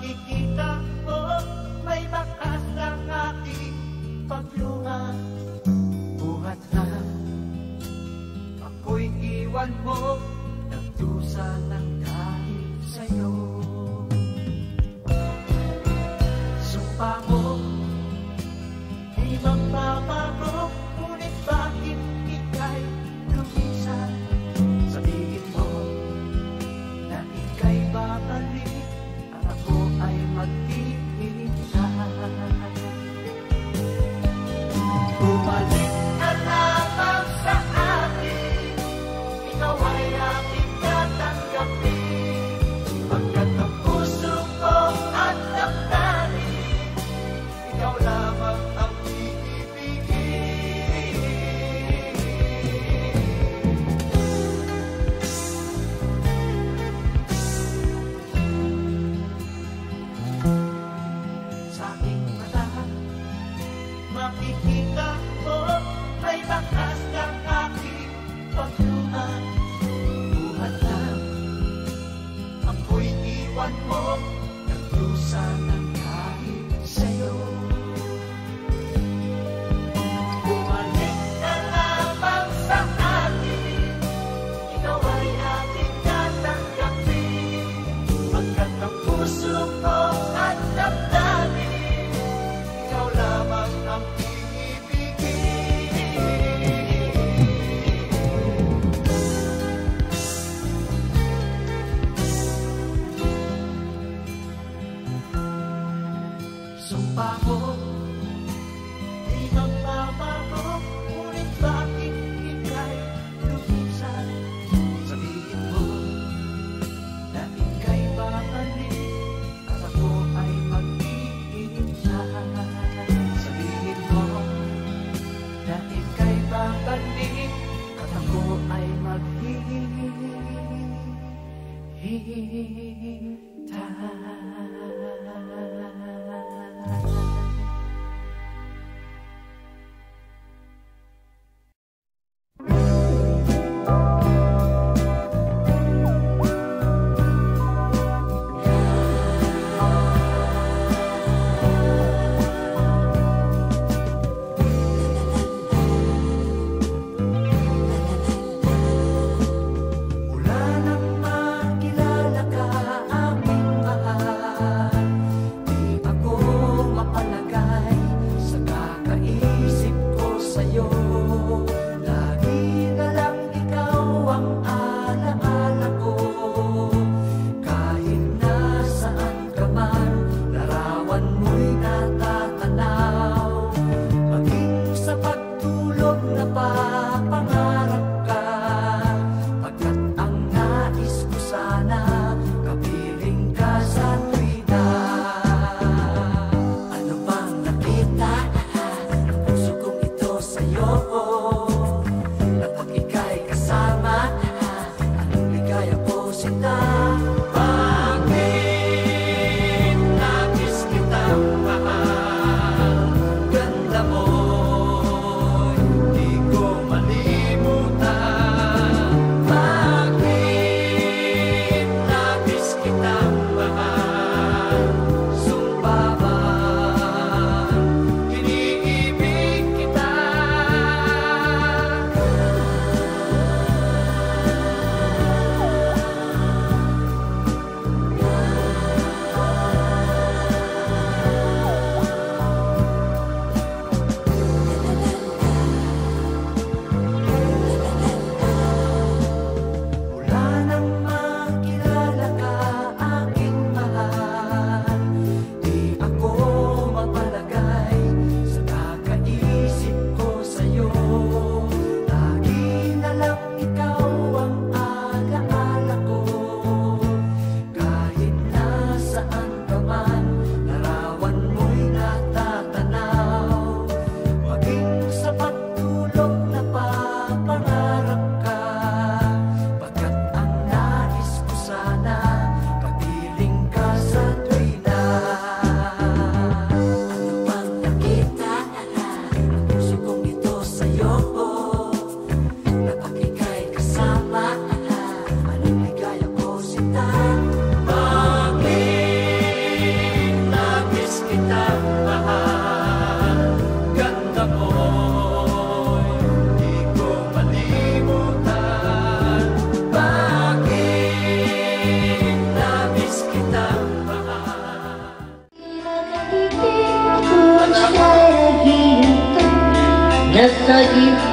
makikita mo, may bakas ng aking pagluha. Buhat na ako'y iwan mo, nagdusa ng dahil sa'yo. Sumpa mo, di magbabago, ngunit bakit ika'y lumisan? Sabihin mo na ika'y babalik at ako ay maghihintay. Bumalik ka lamang sa akin, ikaw ay aking tatanggapin. Pagkat ang puso ko at damdamin, ikaw lamang ang iibigin. Sa aking mata, makikita mo, may bakas ng aking pagluha. Buhat lang ako'y iwan mo, nagdusa ng dahil sa'yo. Bumalik ka lamang sa akin, ikaw ay aking tatanggapin. Pagkat ang puso ko at damdamin, ikaw lamang ang iibigin. Sumpa mo, di magbabago, ngunit bakit ika'y lumisan? Sabihin mo na ika'y babalik at ako ay maghihintay. Sabihin mo na ika'y babalik at ako ay maghihintay. Mula nang makilala ka, aking mahal, di ako If